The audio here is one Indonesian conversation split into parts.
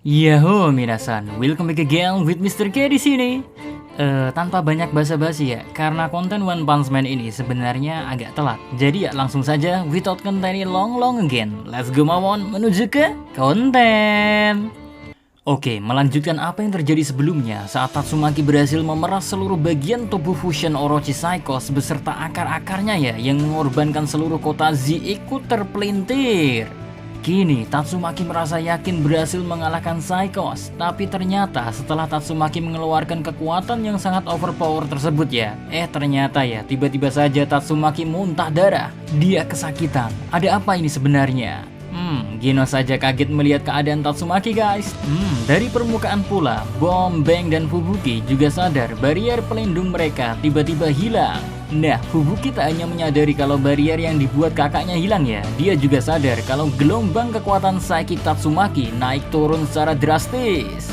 Yahoo minasan, welcome back again with Mr. K di sini. Tanpa banyak basa-basi ya, karena konten One Punch Man ini sebenarnya agak telat. Jadi ya langsung saja, without containing long again, let's go mawon menuju ke konten. Oke, melanjutkan apa yang terjadi sebelumnya saat Tatsumaki berhasil memeras seluruh bagian tubuh Fusion Orochi Psychos beserta akar-akarnya ya, yang mengorbankan seluruh kota Z ikut terpelintir. Kini Tatsumaki merasa yakin berhasil mengalahkan Psychos, tapi ternyata setelah Tatsumaki mengeluarkan kekuatan yang sangat overpower tersebut ya, ternyata ya tiba-tiba saja Tatsumaki muntah darah. Dia kesakitan. Ada apa ini sebenarnya? Gino saja kaget melihat keadaan Tatsumaki guys. Dari permukaan pula, Bom, Bang, dan Fubuki juga sadar barier pelindung mereka tiba-tiba hilang. Nah, Fubuki tak hanya menyadari kalau barier yang dibuat kakaknya hilang ya, dia juga sadar kalau gelombang kekuatan psychic Tatsumaki naik turun secara drastis.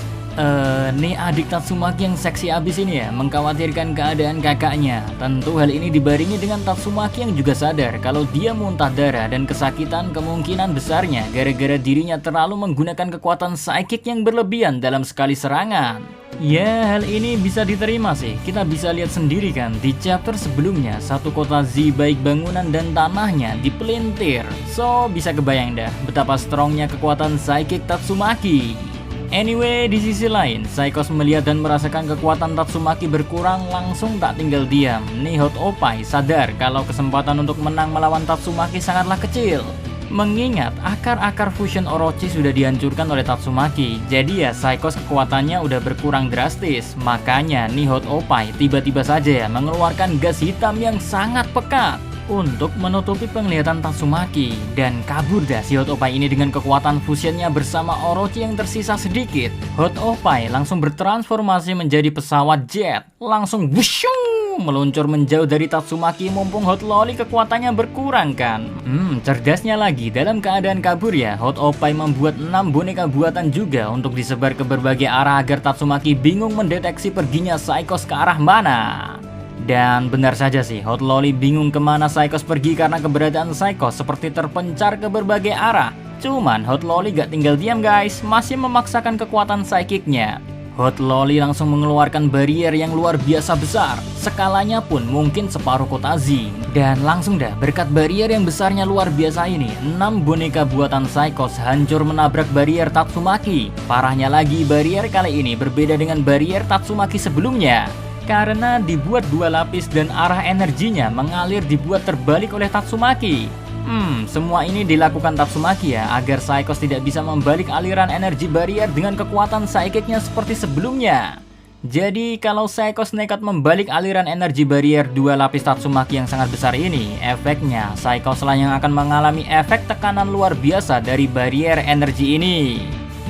Nih adik Tatsumaki yang seksi abis ini ya, mengkhawatirkan keadaan kakaknya. Tentu hal ini dibarengi dengan Tatsumaki yang juga sadar kalau dia muntah darah dan kesakitan kemungkinan besarnya gara-gara dirinya terlalu menggunakan kekuatan psychic yang berlebihan dalam sekali serangan. Ya, hal ini bisa diterima sih. Kita bisa lihat sendiri kan di chapter sebelumnya, satu kota Z baik bangunan dan tanahnya dipelintir. So, bisa kebayang dah betapa strongnya kekuatan psychic Tatsumaki. Anyway, di sisi lain, Psychos melihat dan merasakan kekuatan Tatsumaki berkurang langsung tak tinggal diam. Nih Hot Opai sadar kalau kesempatan untuk menang melawan Tatsumaki sangatlah kecil. Mengingat akar-akar Fusion Orochi sudah dihancurkan oleh Tatsumaki, jadi ya Psychos kekuatannya udah berkurang drastis. Makanya nih Hot Opai tiba-tiba saja ya mengeluarkan gas hitam yang sangat pekat untuk menutupi penglihatan Tatsumaki, dan kabur dah si Hot Opai ini dengan kekuatan fusionnya bersama Orochi yang tersisa sedikit. Hot Opai langsung bertransformasi menjadi pesawat jet, langsung wushung meluncur menjauh dari Tatsumaki mumpung Hot Loli kekuatannya berkurang kan. Cerdasnya lagi, dalam keadaan kabur ya, Hot Opai membuat 6 boneka buatan juga untuk disebar ke berbagai arah agar Tatsumaki bingung mendeteksi perginya Psychos ke arah mana. Dan benar saja sih, Hot Loli bingung kemana Psychos pergi karena keberadaan Psychos seperti terpencar ke berbagai arah. Cuman Hot Loli gak tinggal diam guys, masih memaksakan kekuatan psychicnya. Hot Loli langsung mengeluarkan barier yang luar biasa besar, skalanya pun mungkin separuh kota Z. Dan langsung dah berkat barier yang besarnya luar biasa ini, 6 boneka buatan Psychos hancur menabrak barier Tatsumaki. Parahnya lagi, barier kali ini berbeda dengan barier Tatsumaki sebelumnya, karena dibuat 2 lapis dan arah energinya mengalir dibuat terbalik oleh Tatsumaki. Semua ini dilakukan Tatsumaki ya, agar Psychos tidak bisa membalik aliran energi barier dengan kekuatan psychicnya seperti sebelumnya. Jadi kalau Psychos nekat membalik aliran energi barier 2 lapis Tatsumaki yang sangat besar ini, efeknya Psychos lah yang akan mengalami efek tekanan luar biasa dari barier energi ini.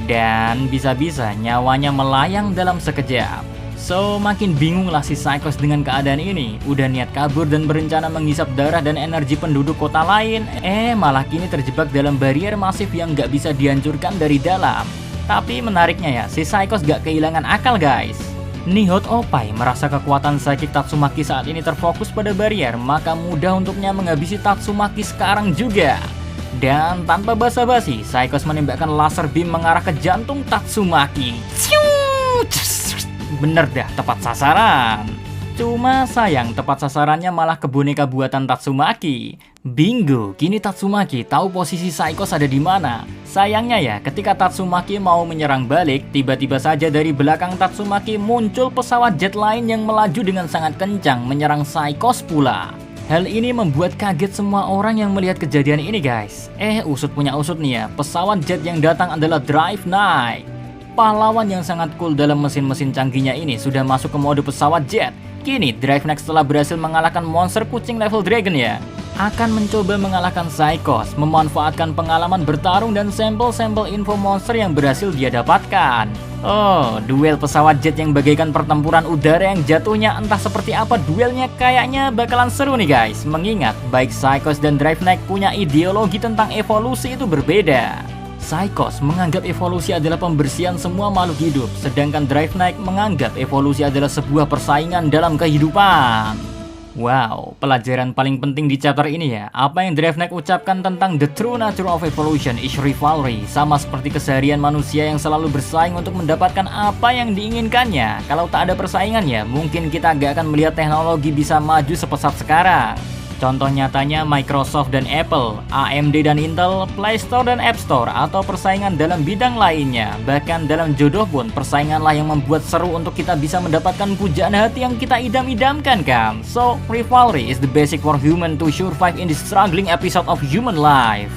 Dan bisa-bisa nyawanya melayang dalam sekejap. So, makin bingung lah si Psychos dengan keadaan ini. Udah niat kabur dan berencana menghisap darah dan energi penduduk kota lain, malah kini terjebak dalam barier masif yang gak bisa dihancurkan dari dalam. Tapi menariknya ya, si Psychos gak kehilangan akal guys. Nih Hot Opai merasa kekuatan psychic Tatsumaki saat ini terfokus pada barier, maka mudah untuknya menghabisi Tatsumaki sekarang juga. Dan tanpa basa-basi, Psychos menembakkan laser beam mengarah ke jantung Tatsumaki. Bener dah, tepat sasaran. Cuma sayang tepat sasarannya malah ke boneka buatan Tatsumaki. Bingo, kini Tatsumaki tahu posisi Psychos ada di mana. Sayangnya ya, ketika Tatsumaki mau menyerang balik, tiba-tiba saja dari belakang Tatsumaki muncul pesawat jet lain yang melaju dengan sangat kencang menyerang Psychos pula. Hal ini membuat kaget semua orang yang melihat kejadian ini guys. Usut punya usut nih ya, pesawat jet yang datang adalah Drive Knight. Pahlawan yang sangat cool dalam mesin-mesin canggihnya ini sudah masuk ke mode pesawat jet. Kini Drive Knight setelah berhasil mengalahkan monster kucing level dragon ya, akan mencoba mengalahkan Psychos, memanfaatkan pengalaman bertarung dan sampel-sampel info monster yang berhasil dia dapatkan. Duel pesawat jet yang bagaikan pertempuran udara yang jatuhnya entah seperti apa duelnya, kayaknya bakalan seru nih guys. Mengingat baik Psychos dan Drive Knight punya ideologi tentang evolusi itu berbeda. Psychos menganggap evolusi adalah pembersihan semua makhluk hidup, sedangkan Drive Knight menganggap evolusi adalah sebuah persaingan dalam kehidupan. Wow, pelajaran paling penting di chapter ini ya. Apa yang Dravenec ucapkan tentang the true nature of evolution is rivalry. Sama seperti keseharian manusia yang selalu bersaing untuk mendapatkan apa yang diinginkannya. Kalau tak ada persaingan ya, mungkin kita gak akan melihat teknologi bisa maju sepesat sekarang. Contoh nyatanya Microsoft dan Apple, AMD dan Intel, Play Store dan App Store, atau persaingan dalam bidang lainnya. Bahkan dalam jodoh pun, persainganlah yang membuat seru untuk kita bisa mendapatkan pujaan hati yang kita idam-idamkan kan. So, rivalry is the basic for human to survive in this struggling episode of human life.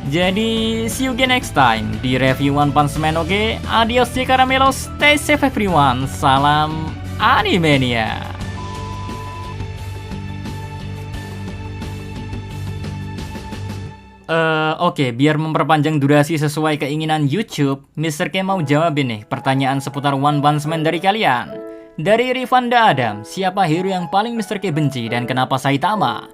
Jadi, see you again next time di review One Punch Man, oke? Adios di caramelos, stay safe everyone, salam Animania. Oke, biar memperpanjang durasi sesuai keinginan YouTube, Mr. K mau jawab nih pertanyaan seputar One Punch Man dari kalian. Dari Rivanda Adam, siapa hero yang paling Mr. K benci dan kenapa Saitama?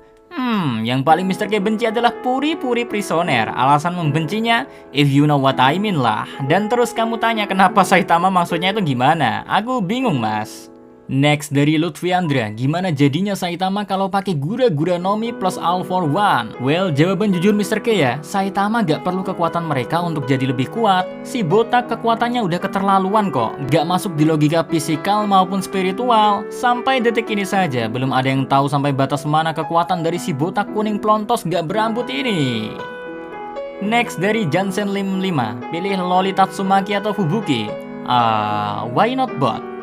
Yang paling Mr. K benci adalah Puri-Puri Prisoner. Alasan membencinya, if you know what I mean lah. Dan terus kamu tanya kenapa Saitama maksudnya itu gimana? Aku bingung mas. Next dari Lutfiandra, gimana jadinya Saitama kalau pakai Gura-Gura Nomi plus All for One? Well, jawaban jujur Mr. K ya, Saitama gak perlu kekuatan mereka untuk jadi lebih kuat. Si botak kekuatannya udah keterlaluan kok, gak masuk di logika fisikal maupun spiritual. Sampai detik ini saja, belum ada yang tahu sampai batas mana kekuatan dari si botak kuning plontos gak berambut ini. Next dari Jansen Lim 5, pilih Loli Tatsumaki atau Fubuki? Why not both?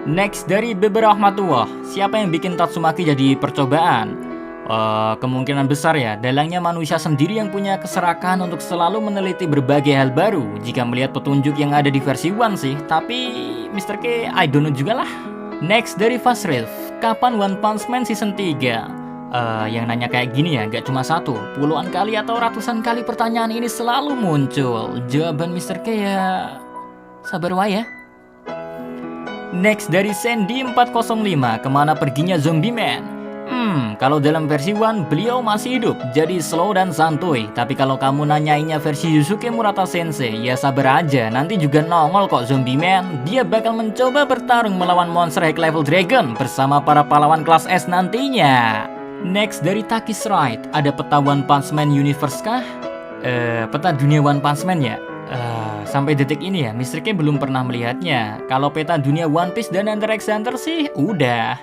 Next dari Beber Rahmatullah, siapa yang bikin Tatsumaki jadi percobaan? Kemungkinan besar ya, dalangnya manusia sendiri yang punya keserakahan untuk selalu meneliti berbagai hal baru. Jika melihat petunjuk yang ada di versi One sih, tapi Mr. K, I don't know juga lah. Next dari Fasrif, kapan One Punch Man season 3? Yang nanya kayak gini ya, gak cuma satu, puluhan kali atau ratusan kali pertanyaan ini selalu muncul. Jawaban Mr. K ya, sabar wae ya. Next dari Sandy 405, kemana perginya Zombie Man? Kalau dalam versi One, beliau masih hidup, jadi slow dan santuy. Tapi kalau kamu nanyainnya versi Yusuke Murata Sensei, ya sabar aja, nanti juga nongol kok Zombie Man. Dia bakal mencoba bertarung melawan monster high level dragon bersama para pahlawan kelas S nantinya. Next dari Takis Right, ada peta One Punch Man Universe kah? Peta dunia One Punch Man ya? Sampai detik ini ya, Mr. K belum pernah melihatnya. Kalau peta dunia One Piece dan Hunter x Hunter sih, udah.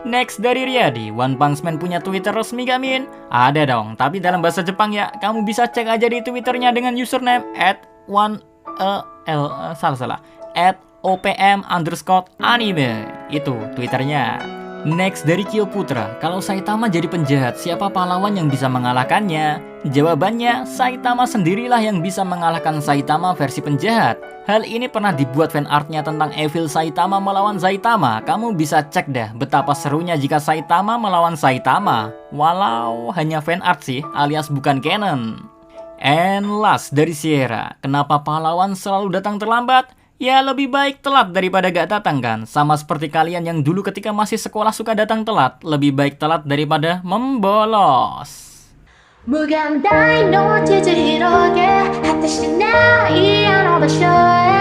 Next dari Riyadi, One Punch Man punya Twitter resmi gak Min? Ada dong, tapi dalam bahasa Jepang ya. Kamu bisa cek aja di Twitternya dengan username @opm_anime. Itu Twitternya. Next dari Kyo Putra, kalau Saitama jadi penjahat, siapa pahlawan yang bisa mengalahkannya? Jawabannya, Saitama sendirilah yang bisa mengalahkan Saitama versi penjahat. Hal ini pernah dibuat fan artnya tentang Evil Saitama melawan Saitama. Kamu bisa cek dah betapa serunya jika Saitama melawan Saitama. Walau hanya fan art sih, alias bukan canon. And last dari Sierra, kenapa pahlawan selalu datang terlambat? Ya lebih baik telat daripada gak datang kan. Sama seperti kalian yang dulu ketika masih sekolah suka datang telat. Lebih baik telat daripada membolos. 무감당인 노트들 이렇게 하트しないあの場所へ